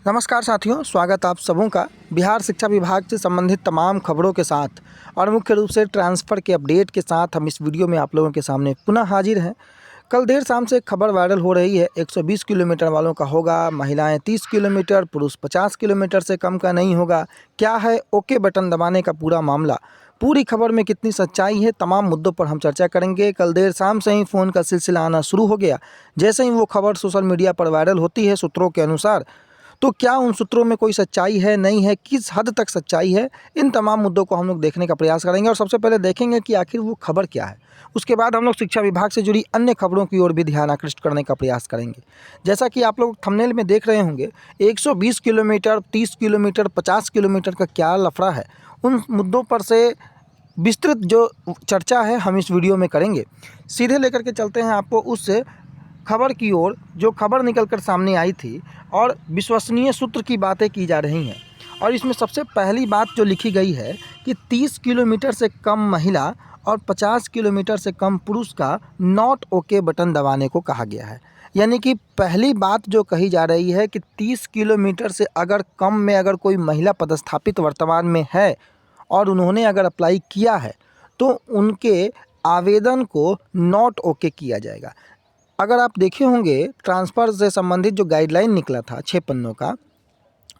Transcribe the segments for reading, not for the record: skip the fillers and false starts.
नमस्कार साथियों, स्वागत आप सबों का बिहार शिक्षा विभाग से संबंधित तमाम खबरों के साथ और मुख्य रूप से ट्रांसफ़र के अपडेट के साथ हम इस वीडियो में आप लोगों के सामने पुनः हाजिर हैं। कल देर शाम से खबर वायरल हो रही है, 120 किलोमीटर वालों का होगा, महिलाएं 30 किलोमीटर, पुरुष 50 किलोमीटर से कम का नहीं होगा। क्या है ओके बटन दबाने का पूरा मामला, पूरी खबर में कितनी सच्चाई है, तमाम मुद्दों पर हम चर्चा करेंगे। कल देर शाम से ही फ़ोन का सिलसिला आना शुरू हो गया। जैसे ही वो खबर सोशल मीडिया पर वायरल होती है सूत्रों के अनुसार, तो क्या उन सूत्रों में कोई सच्चाई है, नहीं है, किस हद तक सच्चाई है, इन तमाम मुद्दों को हम लोग देखने का प्रयास करेंगे। और सबसे पहले देखेंगे कि आखिर वो खबर क्या है। उसके बाद हम लोग शिक्षा विभाग से जुड़ी अन्य खबरों की ओर भी ध्यान आकृष्ट करने का प्रयास करेंगे। जैसा कि आप लोग थंबनेल में देख रहे होंगे, 120 किलोमीटर, 30 किलोमीटर, 50 किलोमीटर का क्या लफड़ा है, उन मुद्दों पर से विस्तृत जो चर्चा है हम इस वीडियो में करेंगे। सीधे लेकर के चलते हैं आपको उस खबर की ओर जो खबर निकल कर सामने आई थी और विश्वसनीय सूत्र की बातें की जा रही हैं। और इसमें सबसे पहली बात जो लिखी गई है कि 30 किलोमीटर से कम महिला और 50 किलोमीटर से कम पुरुष का नॉट ओके बटन दबाने को कहा गया है। यानी कि पहली बात जो कही जा रही है कि 30 किलोमीटर से अगर कम में अगर कोई महिला पदस्थापित वर्तमान में है और उन्होंने अगर अप्लाई किया है तो उनके आवेदन को नॉट ओके किया जाएगा। अगर आप देखे होंगे ट्रांसफ़र से संबंधित जो गाइडलाइन निकला था 6 पन्नों का,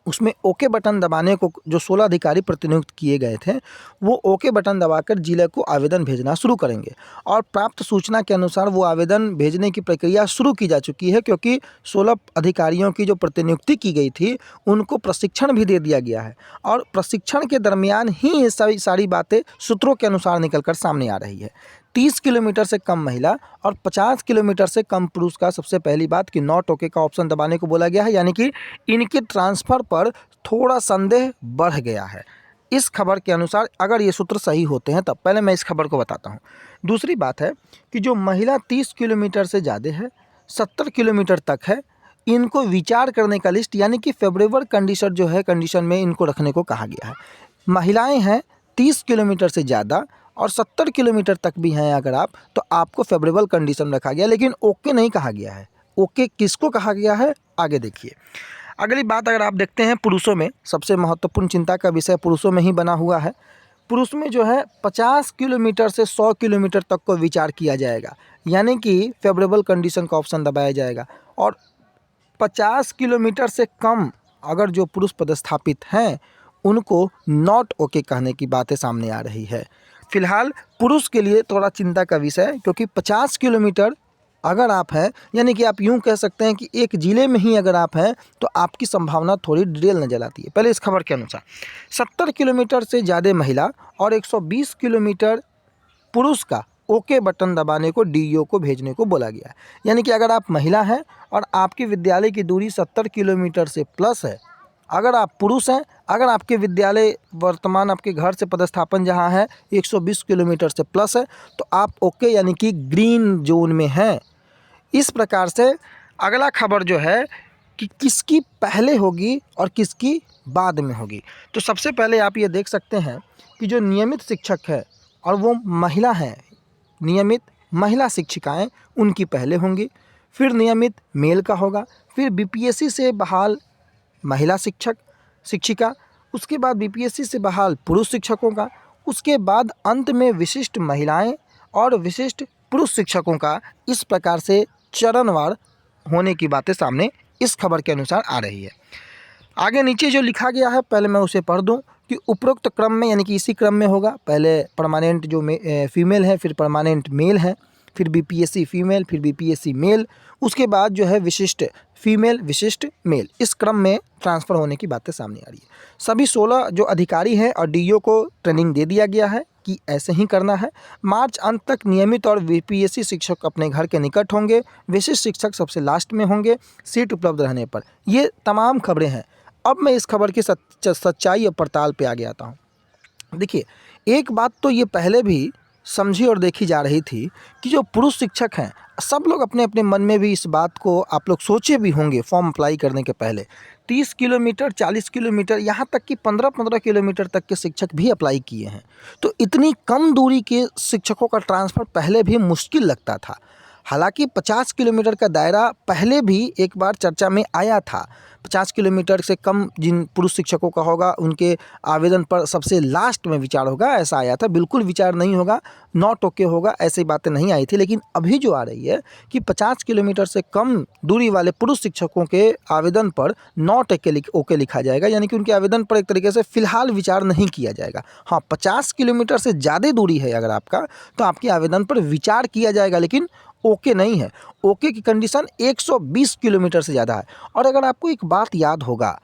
उसमें ओके बटन दबाने को जो 16 अधिकारी प्रतिनियुक्त किए गए थे, वो ओके बटन दबाकर जिले को आवेदन भेजना शुरू करेंगे। और प्राप्त सूचना के अनुसार वो आवेदन भेजने की प्रक्रिया शुरू की जा चुकी है, क्योंकि 16 अधिकारियों की जो प्रतिनियुक्ति की गई थी उनको प्रशिक्षण भी दे दिया गया है। और प्रशिक्षण के दरमियान ही ये सारी बातें सूत्रों के अनुसार निकल कर सामने आ रही है। 30 किलोमीटर से कम महिला और 50 किलोमीटर से कम पुरुष का सबसे पहली बात कि नॉट ओके का ऑप्शन दबाने को बोला गया है। यानी कि इनके ट्रांसफ़र पर थोड़ा संदेह बढ़ गया है इस खबर के अनुसार, अगर ये सूत्र सही होते हैं तब। पहले मैं इस खबर को बताता हूँ। दूसरी बात है कि जो महिला 30 किलोमीटर से ज़्यादा है, 70 किलोमीटर तक है, इनको विचार करने का लिस्ट यानी कि फेवरेबल कंडीशन जो है, कंडीशन में इनको रखने को कहा गया है। महिलाएँ हैं 30 किलोमीटर से ज़्यादा और 70 किलोमीटर तक भी हैं अगर आप, तो आपको फेवरेबल कंडीशन रखा गया, लेकिन ओके नहीं कहा गया है। ओके किसको कहा गया है, आगे देखिए। अगली बात अगर आप देखते हैं पुरुषों में, सबसे महत्वपूर्ण चिंता का विषय पुरुषों में ही बना हुआ है। पुरुष में जो है 50 किलोमीटर से 100 किलोमीटर तक को विचार किया जाएगा, यानी कि फेवरेबल कंडीशन का ऑप्शन दबाया जाएगा। और 50 किलोमीटर से कम अगर जो पुरुष पदस्थापित हैं उनको नॉट ओके कहने की बातें सामने आ रही है। फिलहाल पुरुष के लिए थोड़ा चिंता का विषय है, क्योंकि 50 किलोमीटर अगर आप हैं, यानी कि आप यूं कह सकते हैं कि एक ज़िले में ही अगर आप हैं तो आपकी संभावना थोड़ी डिटेल नजर आती है। पहले इस खबर के अनुसार 70 किलोमीटर से ज़्यादा महिला और 120 किलोमीटर पुरुष का ओके बटन दबाने को डीईओ को भेजने को बोला गया है। यानी कि अगर आप महिला हैं और आपके विद्यालय की दूरी 70 किलोमीटर से प्लस है, अगर आप पुरुष हैं, अगर आपके विद्यालय वर्तमान आपके घर से पदस्थापन जहां है 120 किलोमीटर से प्लस है, तो आप ओके यानी कि ग्रीन जोन में हैं। इस प्रकार से अगला खबर जो है कि किसकी पहले होगी और किसकी बाद में होगी, तो सबसे पहले आप ये देख सकते हैं कि जो नियमित शिक्षक है और वो महिला हैं, नियमित महिला शिक्षिकाएँ, उनकी पहले होंगी, फिर नियमित मेल का होगा, फिर बीपीएससी से बहाल महिला शिक्षक शिक्षिका, उसके बाद बीपीएससी से बहाल पुरुष शिक्षकों का, उसके बाद अंत में विशिष्ट महिलाएं और विशिष्ट पुरुष शिक्षकों का। इस प्रकार से चरणवार होने की बातें सामने इस खबर के अनुसार आ रही है। आगे नीचे जो लिखा गया है पहले मैं उसे पढ़ दूं कि उपरोक्त क्रम में, यानी कि इसी क्रम में होगा। पहले परमानेंट जो फीमेल है, फिर परमानेंट मेल है, फिर बीपीएससी फीमेल, फिर बीपीएससी मेल, उसके बाद जो है विशिष्ट फीमेल, विशिष्ट मेल। इस क्रम में ट्रांसफ़र होने की बातें सामने आ रही है। सभी 16 जो अधिकारी हैं और डीईओ को ट्रेनिंग दे दिया गया है कि ऐसे ही करना है। मार्च अंत तक नियमित और बीपीएससी शिक्षक अपने घर के निकट होंगे, विशिष्ट शिक्षक सबसे लास्ट में होंगे सीट उपलब्ध रहने पर। ये तमाम खबरें हैं। अब मैं इस खबर की सच्चाई और पड़ताल पे आगे आता हूँ। देखिए, एक बात तो ये पहले भी समझी और देखी जा रही थी कि जो पुरुष शिक्षक हैं, सब लोग अपने अपने मन में भी इस बात को आप लोग सोचे भी होंगे फॉर्म अप्लाई करने के पहले, 30 किलोमीटर, 40 किलोमीटर, यहाँ तक कि 15-15 किलोमीटर तक के शिक्षक भी अप्लाई किए हैं। तो इतनी कम दूरी के शिक्षकों का ट्रांसफ़र पहले भी मुश्किल लगता था। हालांकि 50 किलोमीटर का दायरा पहले भी एक बार चर्चा में आया था। 50 किलोमीटर से कम जिन पुरुष शिक्षकों का होगा उनके आवेदन पर सबसे लास्ट में विचार होगा, ऐसा आया था। बिल्कुल विचार नहीं होगा, नॉट ओके होगा, ऐसी बातें नहीं आई थी। लेकिन अभी जो आ रही है कि 50 किलोमीटर से कम दूरी वाले पुरुष शिक्षकों के आवेदन पर नॉट ओके लिखा जाएगा, यानी कि उनके आवेदन पर एक तरीके से फ़िलहाल विचार नहीं किया जाएगा। हाँ, 50 किलोमीटर से ज़्यादा दूरी है अगर आपका, तो आपके आवेदन पर विचार किया जाएगा, लेकिन ओके नहीं है। ओके की कंडीशन 120 किलोमीटर से ज़्यादा है। और अगर आपको एक बात याद होगा,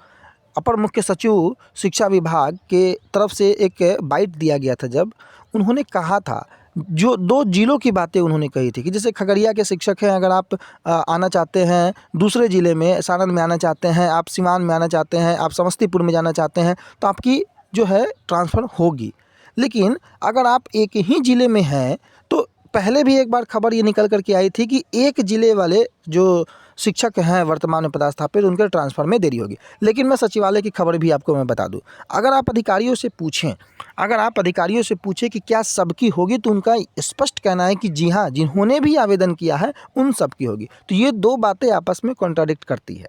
अपर मुख्य सचिव शिक्षा विभाग के तरफ से एक बाइट दिया गया था, जब उन्होंने कहा था, जो 2 जिलों की बातें उन्होंने कही थी कि जैसे खगड़िया के शिक्षक हैं, अगर आप आना चाहते हैं दूसरे ज़िले में, सारण में आना चाहते हैं, आप सिवान में आना चाहते हैं, आप समस्तीपुर में जाना चाहते हैं, तो आपकी जो है ट्रांसफ़र होगी। लेकिन अगर आप एक ही ज़िले में हैं, तो पहले भी एक बार खबर ये निकल कर के आई थी कि एक ज़िले वाले जो शिक्षक हैं वर्तमान में पदस्थापित, उनके ट्रांसफ़र में देरी होगी। लेकिन मैं सचिवालय की खबर भी आपको मैं बता दूं, अगर आप अधिकारियों से पूछें कि क्या सबकी होगी, तो उनका स्पष्ट कहना है कि जी हाँ, जिन्होंने भी आवेदन किया है उन सबकी होगी। तो ये 2 बातें आपस में कॉन्ट्राडिक्ट करती है।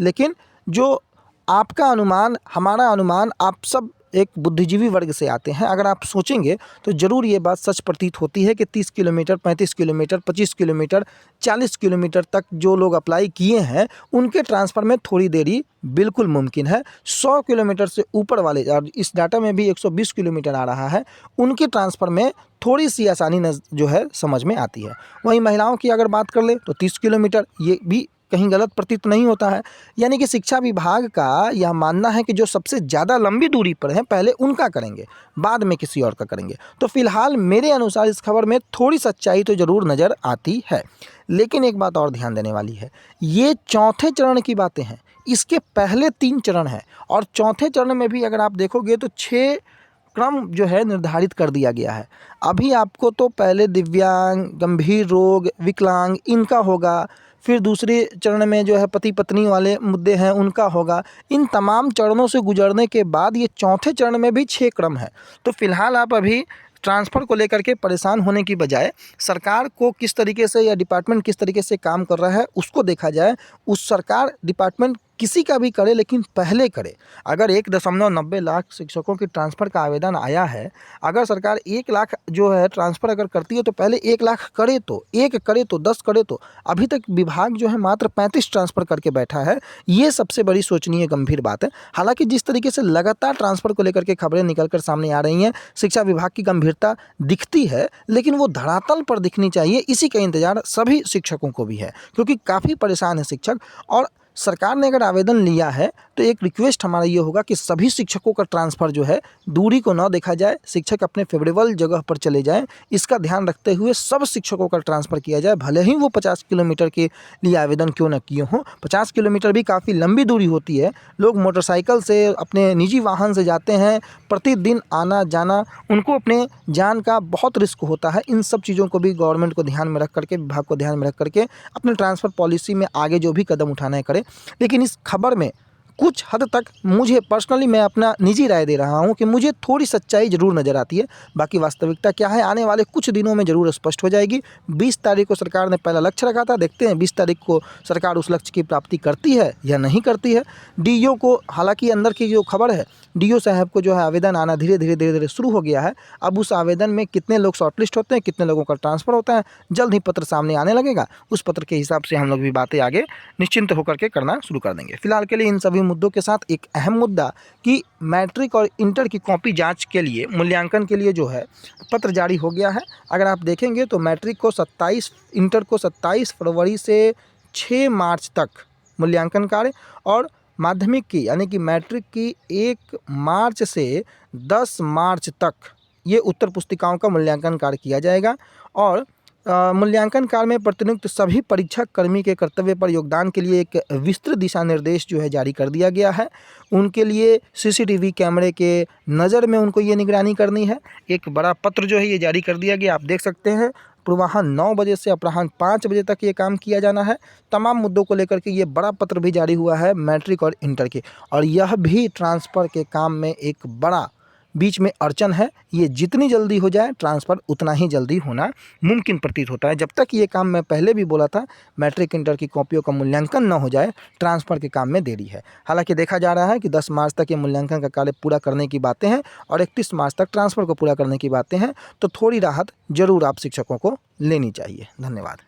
लेकिन जो आपका अनुमान, हमारा अनुमान, आप सब एक बुद्धिजीवी वर्ग से आते हैं, अगर आप सोचेंगे तो ज़रूर ये बात सच प्रतीत होती है कि 30 किलोमीटर, 35 किलोमीटर, 25 किलोमीटर, 40 किलोमीटर तक जो लोग अप्लाई किए हैं, उनके ट्रांसफ़र में थोड़ी देरी बिल्कुल मुमकिन है। 100 किलोमीटर से ऊपर वाले, और इस डाटा में भी 120 किलोमीटर आ रहा है, उनके ट्रांसफ़र में थोड़ी सी आसानी जो है समझ में आती है। वहीं महिलाओं की अगर बात कर ले तो 30 किलोमीटर, ये भी कहीं गलत प्रतीत नहीं होता है। यानी कि शिक्षा विभाग का यह मानना है कि जो सबसे ज़्यादा लंबी दूरी पर हैं, पहले उनका करेंगे, बाद में किसी और का करेंगे। तो फिलहाल मेरे अनुसार इस खबर में थोड़ी सच्चाई तो ज़रूर नज़र आती है। लेकिन एक बात और ध्यान देने वाली है, ये चौथे चरण की बातें हैं, इसके पहले 3 चरण हैं, और चौथे चरण में भी अगर आप देखोगे तो 6 क्रम जो है निर्धारित कर दिया गया है। अभी आपको तो पहले दिव्यांग, गंभीर रोग, विकलांग, इनका होगा, फिर दूसरे चरण में जो है पति पत्नी वाले मुद्दे हैं, उनका होगा। इन तमाम चरणों से गुजरने के बाद ये चौथे चरण में भी 6 क्रम है। तो फिलहाल आप अभी ट्रांसफ़र को लेकर के परेशान होने की बजाय सरकार को किस तरीके से, या डिपार्टमेंट किस तरीके से काम कर रहा है, उसको देखा जाए। उस सरकार, डिपार्टमेंट किसी का भी करे, लेकिन पहले करे। अगर 1.90 लाख शिक्षकों की ट्रांसफ़र का आवेदन आया है, अगर सरकार 1 लाख जो है ट्रांसफ़र अगर करती है, तो पहले 1 लाख करे तो, 1 करे तो, 10 करे तो। अभी तक विभाग जो है मात्र 35 ट्रांसफ़र करके बैठा है। ये सबसे बड़ी सोचनीय गंभीर बात है। हालांकि जिस तरीके से लगातार ट्रांसफ़र को लेकर के खबरें निकल कर सामने आ रही हैं, शिक्षा विभाग की गंभीरता दिखती है, लेकिन वो धरातल पर दिखनी चाहिए। इसी का इंतजार सभी शिक्षकों को भी है, क्योंकि काफ़ी परेशान है शिक्षक। और सरकार ने अगर आवेदन लिया है, तो एक रिक्वेस्ट हमारा ये होगा कि सभी शिक्षकों का ट्रांसफ़र जो है, दूरी को न देखा जाए, शिक्षक अपने फेवरेबल जगह पर चले जाएं, इसका ध्यान रखते हुए सब शिक्षकों का ट्रांसफ़र किया जाए। भले ही वो 50 किलोमीटर के लिए आवेदन क्यों न किए हों। 50 किलोमीटर भी काफ़ी लंबी दूरी होती है। लोग मोटरसाइकिल से, अपने निजी वाहन से जाते हैं, प्रतिदिन आना जाना, उनको अपने जान का बहुत रिस्क होता है। इन सब चीज़ों को भी गवर्नमेंट को ध्यान में रख करके, विभाग को ध्यान में रख करके अपने ट्रांसफ़र पॉलिसी में आगे जो भी कदम उठाना है करें। लेकिन इस खबर में कुछ हद तक मुझे पर्सनली, मैं अपना निजी राय दे रहा हूं, कि मुझे थोड़ी सच्चाई ज़रूर नज़र आती है। बाकी वास्तविकता क्या है, आने वाले कुछ दिनों में ज़रूर स्पष्ट हो जाएगी। 20 तारीख को सरकार ने पहला लक्ष्य रखा था, देखते हैं 20 तारीख को सरकार उस लक्ष्य की प्राप्ति करती है या नहीं करती है। डीईओ को, हालांकि अंदर की जो खबर है, डीईओ साहब को जो है आवेदन आना धीरे धीरे शुरू हो गया है। अब उस आवेदन में कितने लोग शॉर्टलिस्ट होते हैं, कितने लोगों का ट्रांसफ़र होता है, जल्द ही पत्र सामने आने लगेगा। उस पत्र के हिसाब से हम लोग भी बातें आगे निश्चिंत होकर के करना शुरू कर देंगे। फिलहाल के लिए इन सभी मुद्दों के साथ एक अहम मुद्दा कि मैट्रिक और इंटर की कॉपी जांच के लिए, मूल्यांकन के लिए जो है पत्र जारी हो गया है। अगर आप देखेंगे तो मैट्रिक को 27, इंटर को 27 फरवरी से 6 मार्च तक मूल्यांकन कार्य, और माध्यमिक की यानी कि मैट्रिक की 1 मार्च से 10 मार्च तक ये उत्तर पुस्तिकाओं का मूल्यांकन कार्य किया जाएगा। और मूल्यांकन काल में प्रतिनियुक्त सभी परीक्षा कर्मी के कर्तव्य पर योगदान के लिए एक विस्तृत दिशा निर्देश जो है जारी कर दिया गया है। उनके लिए सीसीटीवी कैमरे के नज़र में उनको ये निगरानी करनी है। एक बड़ा पत्र जो है ये जारी कर दिया गया, आप देख सकते हैं। पूर्वाह्न 9 बजे से अपराह्न 5 बजे तक ये काम किया जाना है। तमाम मुद्दों को लेकर के ये बड़ा पत्र भी जारी हुआ है मैट्रिक और इंटर के, और यह भी ट्रांसफ़र के काम में एक बड़ा बीच में अड़चन है, ये जितनी जल्दी हो जाए ट्रांसफ़र उतना ही जल्दी होना मुमकिन प्रतीत होता है। जब तक ये काम मैं पहले भी बोला था, मैट्रिक इंटर की कॉपियों का मूल्यांकन न हो जाए, ट्रांसफ़र के काम में देरी है। हालांकि देखा जा रहा है कि 10 मार्च तक ये मूल्यांकन का कार्य पूरा करने की बातें हैं और 31 मार्च तक ट्रांसफ़र को पूरा करने की बातें हैं, तो थोड़ी राहत ज़रूर आप शिक्षकों को लेनी चाहिए। धन्यवाद।